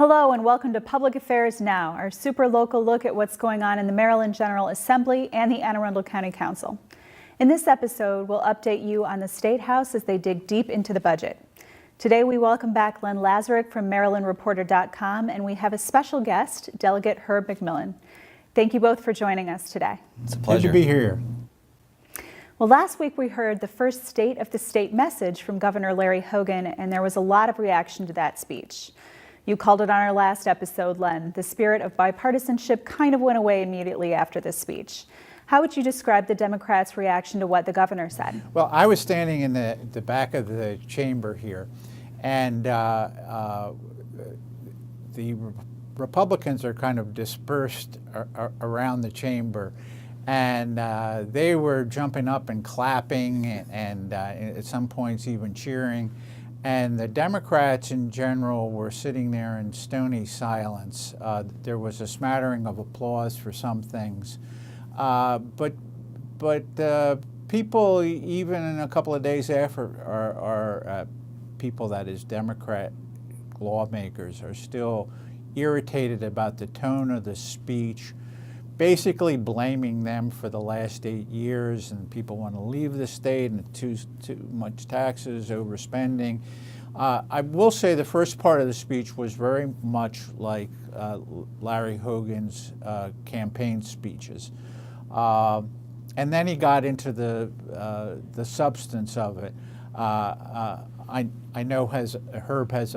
Hello and welcome to Public Affairs Now, our super local look at what's going on in the Maryland General Assembly and the Anne Arundel County Council. In this episode, we'll update you on the State House as they dig deep into the budget. Today we welcome back Len Lazarick from MarylandReporter.com, and we have a special guest, Delegate Herb McMillan. Thank you both for joining us today. It's a pleasure. Good to be here. Well, last week we heard the first State of the State message from Governor Larry Hogan, and there was a lot of reaction to that speech. You called it on our last episode, Len. The spirit of bipartisanship kind of went away immediately after this speech. How would you describe the Democrats' reaction to what the governor said? Well, I was standing in the back of the chamber here, and the Republicans are kind of dispersed around the chamber, and they were jumping up and clapping and at some points even cheering. And the Democrats in general were sitting there in stony silence. There was a smattering of applause for some things. But people, even in a couple of days after, are people, that is Democrat lawmakers, are still irritated about the tone of the speech, basically blaming them for the last 8 years, and people want to leave the state, and too much taxes, overspending. I will say the first part of the speech was very much like Larry Hogan's campaign speeches. And then he got into the substance of it. I know Herb has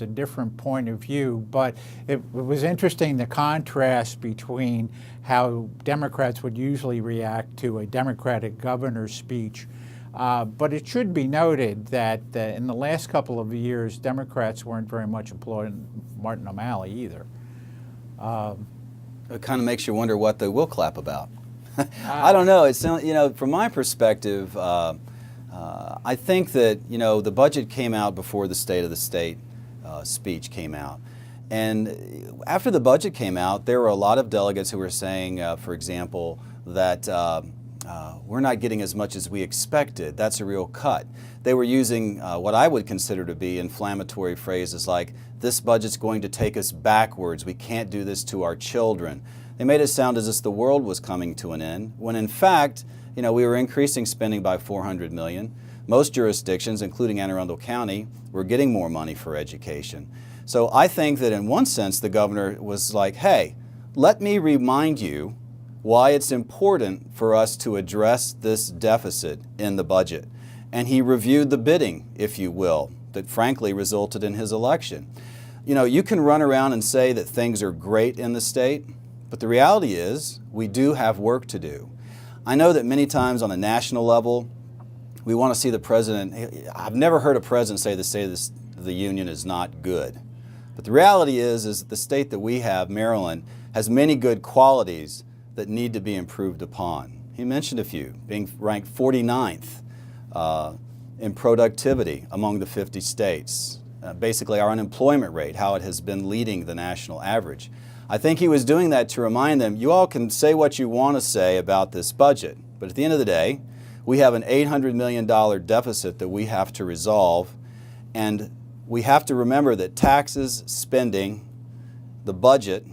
a different point of view, but it was interesting the contrast between how Democrats would usually react to a Democratic governor's speech. But it should be noted that in the last couple of years, Democrats weren't very much applauding Martin O'Malley either. It kind of makes you wonder what they will clap about. I don't know. It's, from my perspective, I think that, the budget came out before the State of the State speech came out. And after the budget came out, there were a lot of delegates who were saying, for example, that we're not getting as much as we expected. That's a real cut. They were using what I would consider to be inflammatory phrases like, this budget's going to take us backwards. We can't do this to our children. They made it sound as if the world was coming to an end, when in fact, we were increasing spending by $400 million. Most jurisdictions, including Anne Arundel County, were getting more money for education. So I think that in one sense, the governor was like, hey, let me remind you why it's important for us to address this deficit in the budget. And he reviewed the bidding, if you will, that frankly resulted in his election. You can run around and say that things are great in the state, but the reality is we do have work to do. I know that many times on a national level, we want to see the president. I've never heard a president say the State of the Union is not good. But the reality is that the state that we have, Maryland, has many good qualities that need to be improved upon. He mentioned a few, being ranked 49th in productivity among the 50 states. Basically our unemployment rate, how it has been leading the national average. I think he was doing that to remind them, you all can say what you want to say about this budget, but at the end of the day, we have an $800 million deficit that we have to resolve, and we have to remember that taxes, spending, the budget,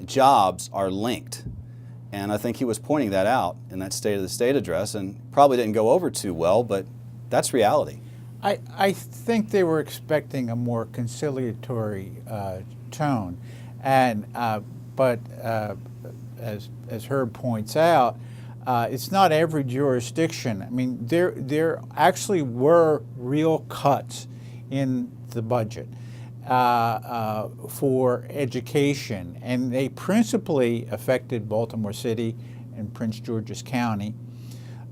jobs are linked. And I think he was pointing that out in that State of the State address, and probably didn't go over too well, but that's reality. I think they were expecting a more conciliatory tone. And but as Herb points out, it's not every jurisdiction. I mean, there actually were real cuts in the budget for education, and they principally affected Baltimore City and Prince George's County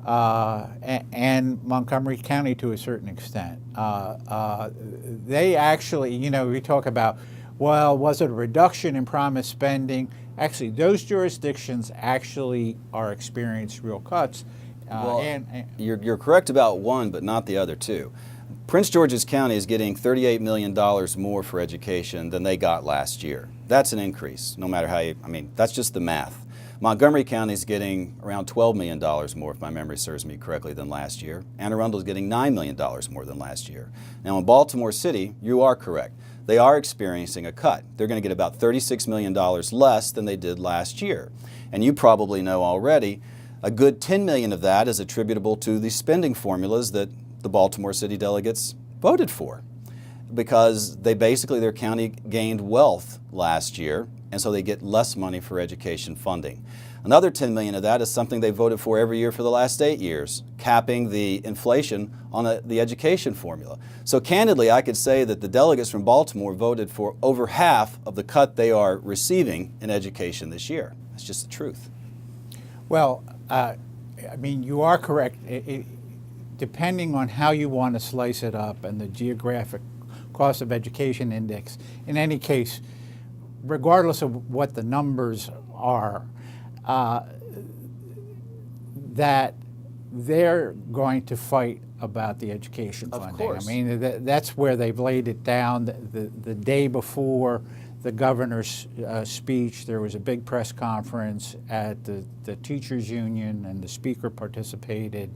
and Montgomery County to a certain extent. They actually, we talk about, well, was it a reduction in promised spending? Actually, those jurisdictions actually are experiencing real cuts. You're correct about one, but not the other two. Prince George's County is getting $38 million more for education than they got last year. That's an increase, no matter how that's just the math. Montgomery County is getting around $12 million more, if my memory serves me correctly, than last year. Anne Arundel is getting $9 million more than last year. Now in Baltimore City, you are correct. they are experiencing a cut. They're going to get about $36 million less than they did last year. And you probably know already, a good $10 million of that is attributable to the spending formulas that the Baltimore City delegates voted for, because their county gained wealth last year, and so they get less money for education funding. Another $10 million of that is something they voted for every year for the last 8 years, capping the inflation on the education formula. So candidly, I could say that the delegates from Baltimore voted for over half of the cut they are receiving in education this year. That's just the truth. Well, I mean, you are correct. Depending on how you want to slice it up and the geographic cost of education index, in any case, regardless of what the numbers are, that they're going to fight about the education funding. Of course. I mean, that's where they've laid it down. The day before the governor's speech, there was a big press conference at the teachers union, and the speaker participated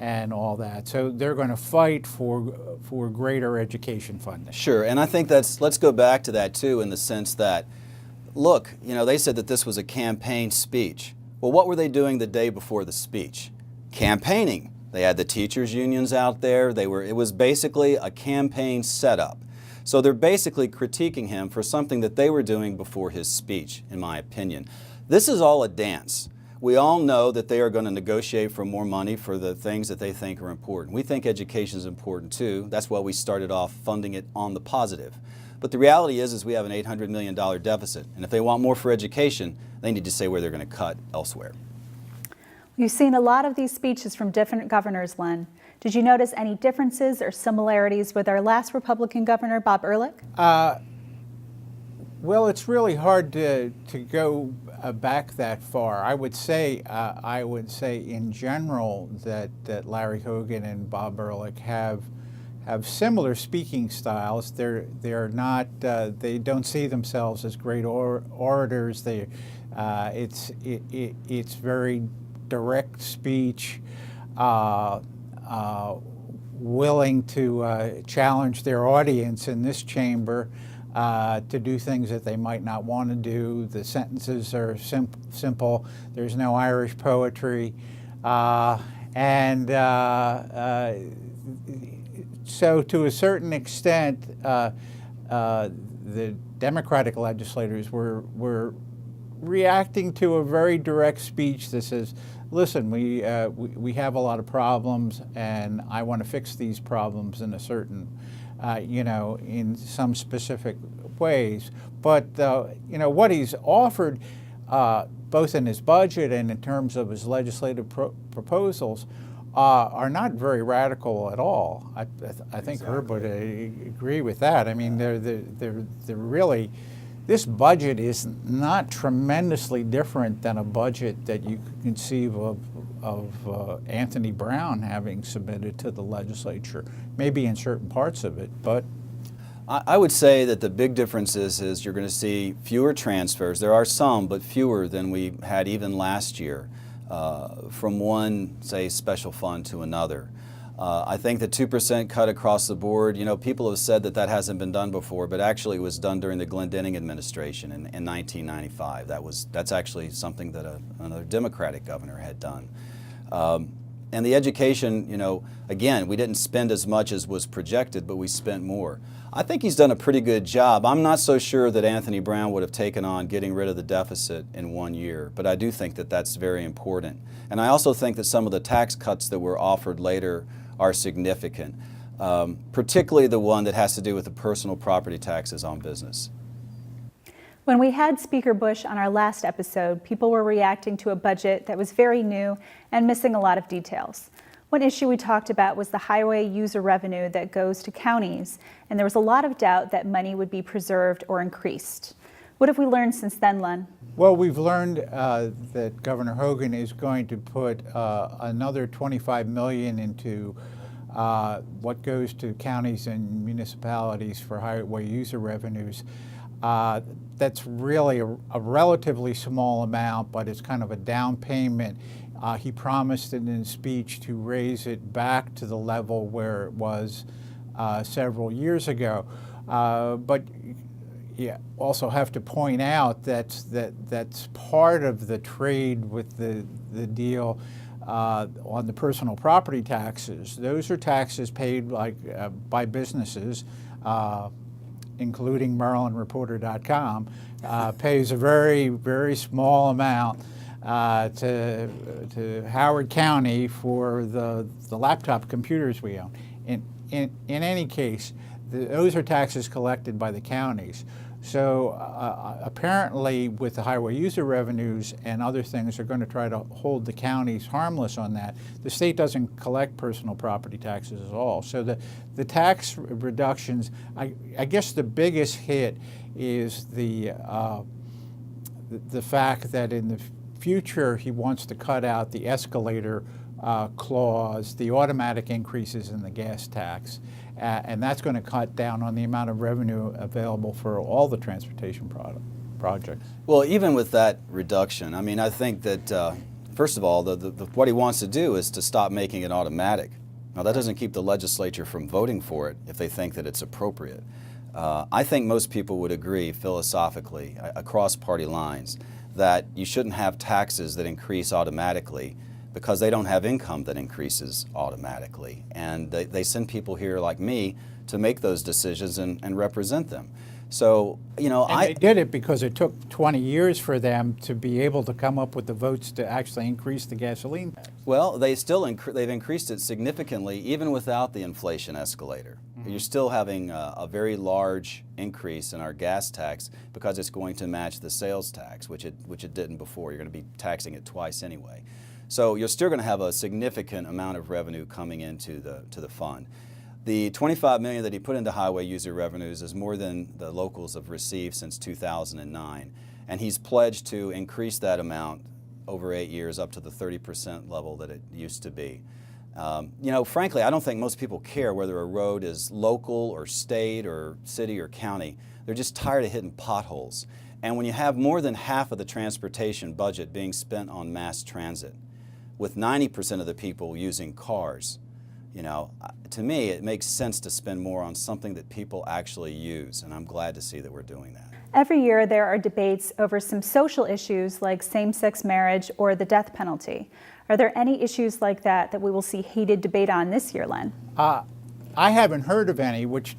and all that. So they're going to fight for greater education funding. Sure, and I think let's go back to that too, in the sense that, look, they said that this was a campaign speech. Well, what were they doing the day before the speech? Campaigning. They had the teachers unions out there. It was basically a campaign setup. So they're basically critiquing him for something that they were doing before his speech, in my opinion. This is all a dance. We all know that they are going to negotiate for more money for the things that they think are important. We think education is important too. That's why we started off funding it on the positive. But the reality is we have an $800 million deficit. And if they want more for education, they need to say where they're going to cut elsewhere. You've seen a lot of these speeches from different governors, Len. Did you notice any differences or similarities with our last Republican governor, Bob Ehrlich? Well, it's really hard to go back that far. I would say in general that Larry Hogan and Bob Ehrlich have similar speaking styles. They're not. They don't see themselves as great orators. It's very direct speech, willing to challenge their audience in this chamber to do things that they might not want to do. The sentences are simple. There's no Irish poetry, and so to a certain extent, the Democratic legislators were reacting to a very direct speech that says, listen, we have a lot of problems, and I want to fix these problems in a certain, in some specific ways. But, what he's offered, both in his budget and in terms of his legislative proposals, are not very radical at all. I think Herb would agree with that. I mean, they're really, this budget is not tremendously different than a budget that you could conceive of Anthony Brown having submitted to the legislature, maybe in certain parts of it, but I would say that the big difference is you're going to see fewer transfers. There are some, but fewer than we had even last year, from one, say, special fund to another. I think the 2% cut across the board, people have said that hasn't been done before, but actually it was done during the Glendening administration in 1995. That's actually something that another Democratic governor had done. And the education, again, we didn't spend as much as was projected, but we spent more. I think he's done a pretty good job. I'm not so sure that Anthony Brown would have taken on getting rid of the deficit in 1 year, but I do think that that's very important. And I also think that some of the tax cuts that were offered later are significant, particularly the one that has to do with the personal property taxes on business. When we had Speaker Bush on our last episode, people were reacting to a budget that was very new and missing a lot of details. One issue we talked about was the highway user revenue that goes to counties, and there was a lot of doubt that money would be preserved or increased. What have we learned since then, Len? Well, we've learned that Governor Hogan is going to put another $25 million into what goes to counties and municipalities for highway user revenues. That's really a relatively small amount, but it's kind of a down payment. He promised in his speech to raise it back to the level where it was several years ago. But you also have to point out that's part of the trade with the deal on the personal property taxes. Those are taxes paid by businesses, including MarylandReporter.com, pays a very, very small amount to Howard County for the laptop computers we own. In any case, those are taxes collected by the counties. So apparently with the highway user revenues and other things, they're going to try to hold the counties harmless on that. The state doesn't collect personal property taxes at all. So the tax reductions, I guess the biggest hit is the fact that in the future he wants to cut out the escalator clause, the automatic increases in the gas tax, and that's going to cut down on the amount of revenue available for all the transportation projects. Well, even with that reduction, I mean, I think that first of all, what he wants to do is to stop making it automatic. Now, that doesn't keep the legislature from voting for it if they think that it's appropriate. I think most people would agree philosophically across party lines that you shouldn't have taxes that increase automatically because they don't have income that increases automatically. And they send people here like me to make those decisions and represent them. So, you know, they did it because it took 20 years for them to be able to come up with the votes to actually increase the gasoline tax. Well, they've increased it significantly even without the inflation escalator. Mm-hmm. You're still having a very large increase in our gas tax because it's going to match the sales tax, which it didn't before. You're going to be taxing it twice anyway. So you're still going to have a significant amount of revenue coming into the fund. The $25 million that he put into highway user revenues is more than the locals have received since 2009, and he's pledged to increase that amount over 8 years up to the 30% level that it used to be. You know, frankly, I don't think most people care whether a road is local or state or city or county. They're just tired of hitting potholes. And when you have more than half of the transportation budget being spent on mass transit, with 90% of the people using cars, you know, to me, it makes sense to spend more on something that people actually use, and I'm glad to see that we're doing that. Every year there are debates over some social issues like same-sex marriage or the death penalty. Are there any issues like that we will see heated debate on this year, Len? I haven't heard of any, which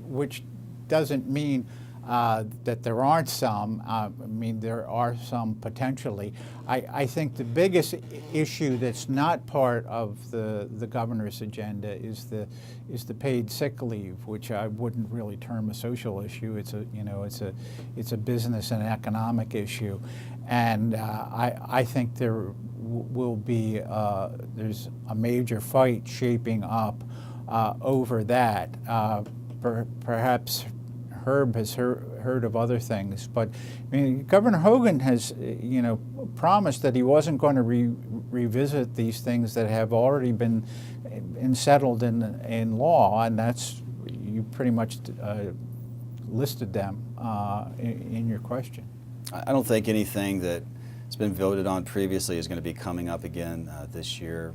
doesn't mean that there aren't some. I mean, there are some potentially. I think the biggest issue that's not part of the governor's agenda is the paid sick leave, which I wouldn't really term a social issue. It's a business and economic issue, and I think there will be there's a major fight shaping up over that. Perhaps Herb has heard of other things, but I mean, Governor Hogan has, promised that he wasn't going to revisit these things that have already been settled in law, and that's, you pretty much listed them in your question. I don't think anything that's been voted on previously is going to be coming up again this year,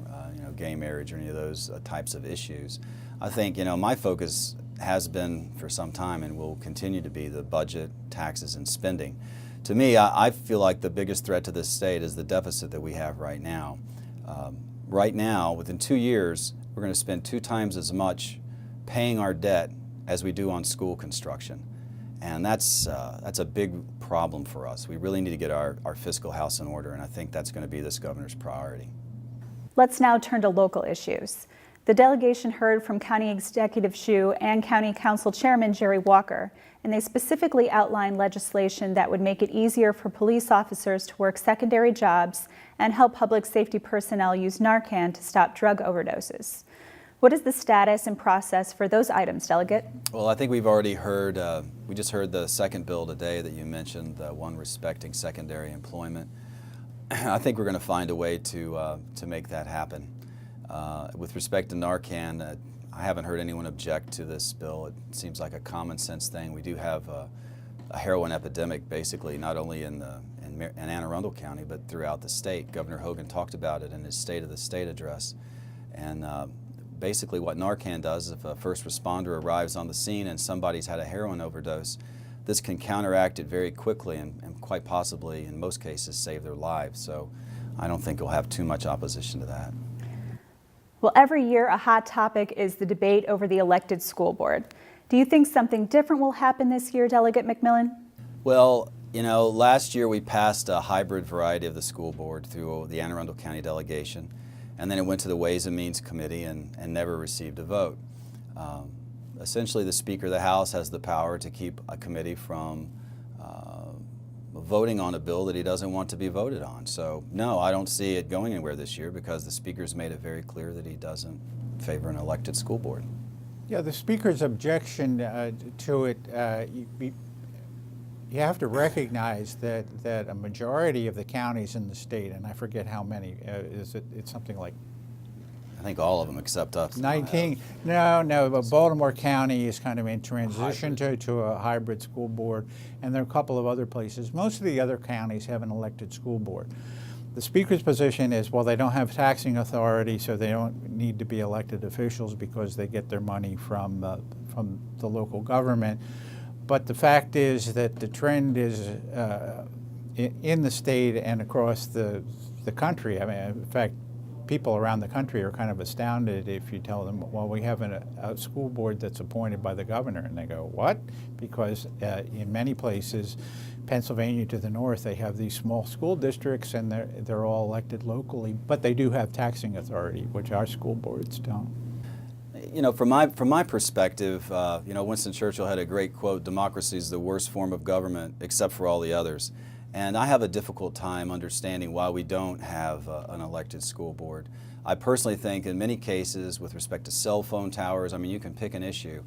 gay marriage or any of those types of issues. I think, my focus has been for some time and will continue to be the budget, taxes, and spending. To me, I feel like the biggest threat to this state is the deficit that we have right now. Right now, within 2 years, we're going to spend 2 times as much paying our debt as we do on school construction. And that's a big problem for us. We really need to get our fiscal house in order, and I think that's going to be this governor's priority. Let's now turn to local issues. The delegation heard from County Executive Shue and County Council Chairman Jerry Walker, and they specifically outlined legislation that would make it easier for police officers to work secondary jobs and help public safety personnel use Narcan to stop drug overdoses. What is the status and process for those items, Delegate? Well, I think we've already heard, we just heard the second bill today that you mentioned, the one respecting secondary employment. I think we're going to find a way to make that happen. With respect to Narcan, I haven't heard anyone object to this bill. It seems like a common sense thing. We do have a heroin epidemic, basically, not only in Anne Arundel County, but throughout the state. Governor Hogan talked about it in his State of the State address. And basically what Narcan does. If a first responder arrives on the scene and somebody's had a heroin overdose, this can counteract it very quickly and quite possibly, in most cases, save their lives. So I don't think we'll have too much opposition to that. Well, every year a hot topic is the debate over the elected school board. Do you think something different will happen this year, Delegate McMillan? Well, you know, last year we passed a hybrid variety of the school board through the Anne Arundel County delegation, and then it went to the Ways and Means Committee and never received a vote. Essentially, the Speaker of the House has the power to keep a committee from voting on a bill that he doesn't want to be voted on. So, no, I don't see it going anywhere this year because the Speaker's made it very clear that he doesn't favor an elected school board. Yeah, the Speaker's objection to it, you have to recognize that a majority of the counties in the state, and I forget how many, it's something like I think all of them except us. 19. No, but Baltimore County is kind of in transition to a hybrid school board, and there are a couple of other places. Most of the other counties have an elected school board. The Speaker's position is, well, they don't have taxing authority, so they don't need to be elected officials because they get their money from the local government. But the fact is that the trend is in the state and across the country. I mean, in fact, people around the country are kind of astounded if you tell them, well, we have a school board that's appointed by the governor, and they go, what? Because in many places, Pennsylvania to the north, they have these small school districts, and they're all elected locally, but they do have taxing authority, which our school boards don't. You know, from my perspective, you know, Winston Churchill had a great quote: "Democracy is the worst form of government, except for all the others." And I have a difficult time understanding why we don't have an elected school board. I personally think in many cases, with respect to cell phone towers, I mean, you can pick an issue.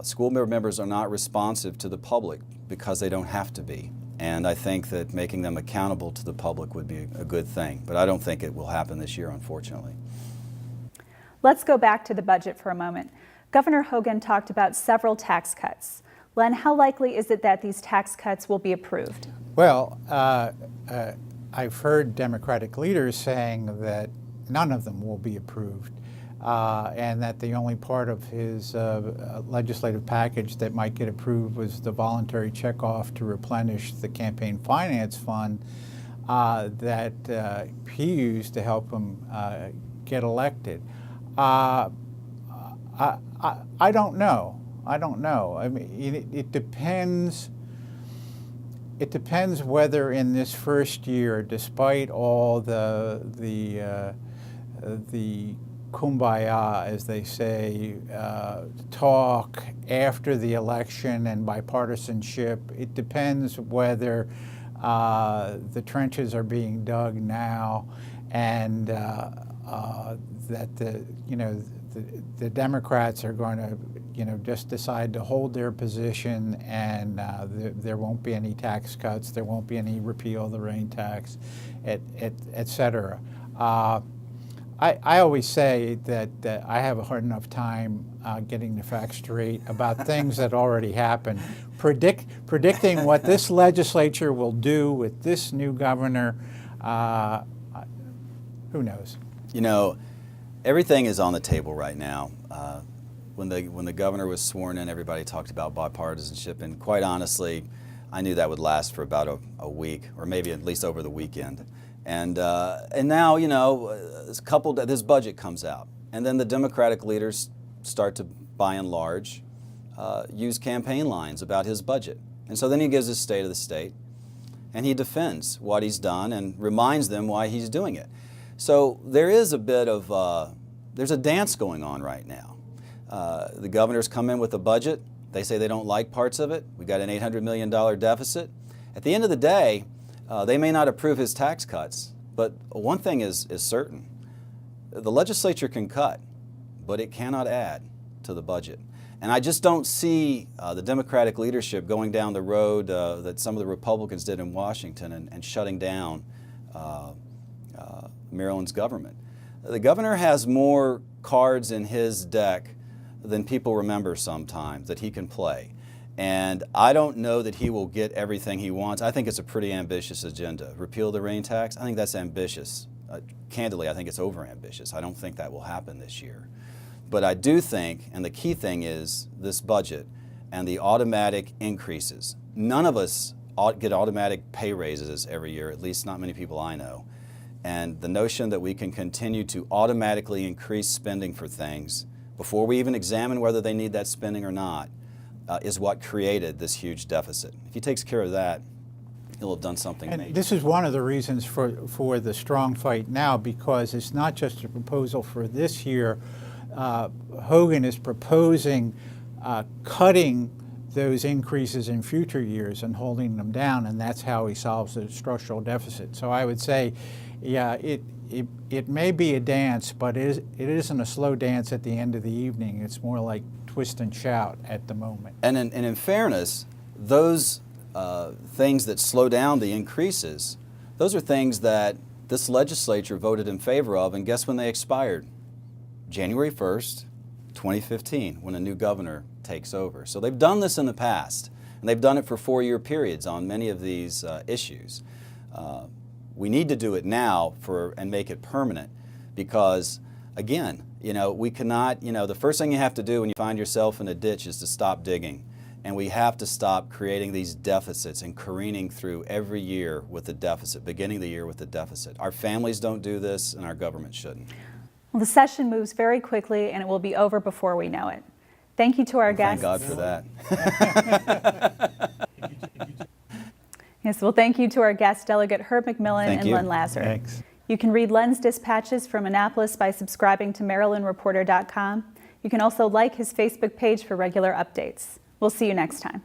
School board members are not responsive to the public because they don't have to be. And I think that making them accountable to the public would be a good thing. But I don't think it will happen this year, unfortunately. Let's go back to the budget for a moment. Governor Hogan talked about several tax cuts. Len, how likely is it that these tax cuts will be approved? Well, I've heard Democratic leaders saying that none of them will be approved, and that the only part of his legislative package that might get approved was the voluntary checkoff to replenish the campaign finance fund that he used to help him get elected. I don't know. I mean, it depends. It depends whether in this first year, despite all the kumbaya, as they say, talk after the election and bipartisanship, it depends whether the trenches are being dug now, and that the Democrats are going to just decide to hold their position, and there won't be any tax cuts, there won't be any repeal of the rain tax, et cetera. I always say that I have a hard enough time getting the facts straight about things that already happened. Predicting what this legislature will do with this new governor, who knows? You know, everything is on the table right now. When the governor was sworn in, everybody talked about bipartisanship, and quite honestly, I knew that would last for about a week, or maybe at least over the weekend. And now, you know, this budget comes out, and then the Democratic leaders start to, by and large, use campaign lines about his budget. And so then he gives his state of the state, and he defends what he's done and reminds them why he's doing it. So there is a bit of, there's a dance going on right now. The governors come in with a budget. They say they don't like parts of it. We got an $800 million deficit. At the end of the day, they may not approve his tax cuts, but one thing is certain. The legislature can cut, but it cannot add to the budget. And I just don't see the Democratic leadership going down the road that some of the Republicans did in Washington and shutting down Maryland's government. The governor has more cards in his deck than people remember sometimes that he can play. And I don't know that he will get everything he wants. I think it's a pretty ambitious agenda. Repeal the rain tax, I think that's ambitious. Candidly, I think it's over-ambitious. I don't think that will happen this year. But I do think, and the key thing is this budget and the automatic increases. None of us get automatic pay raises every year, at least not many people I know. And the notion that we can continue to automatically increase spending for things before we even examine whether they need that spending or not is what created this huge deficit. If he takes care of that, he'll have done something And major. this is one of the reasons for the strong fight now, because it's not just a proposal for this year. Hogan is proposing cutting those increases in future years and holding them down, and that's how he solves the structural deficit. So I would say, yeah, it may be a dance, but it isn't a slow dance at the end of the evening. It's more like twist and shout at the moment. And in fairness, those things that slow down the increases, those are things that this legislature voted in favor of, and guess when they expired? January 1st, 2015, when a new governor takes over. So they've done this in the past, and they've done it for 4-year periods on many of these issues. We need to do it now and make it permanent, because again, we cannot, the first thing you have to do when you find yourself in a ditch is to stop digging. And we have to stop creating these deficits and careening through every year with the deficit, beginning the year with the deficit. Our families don't do this, and our government shouldn't. Well, the session moves very quickly, and it will be over before we know it. Thank you to our guests. Thank God for that. Yes, well, thank you to our guests, Delegate Herb McMillan Thank and you. Len Lazarick. Thanks. You can read Len's dispatches from Annapolis by subscribing to MarylandReporter.com. You can also like his Facebook page for regular updates. We'll see you next time.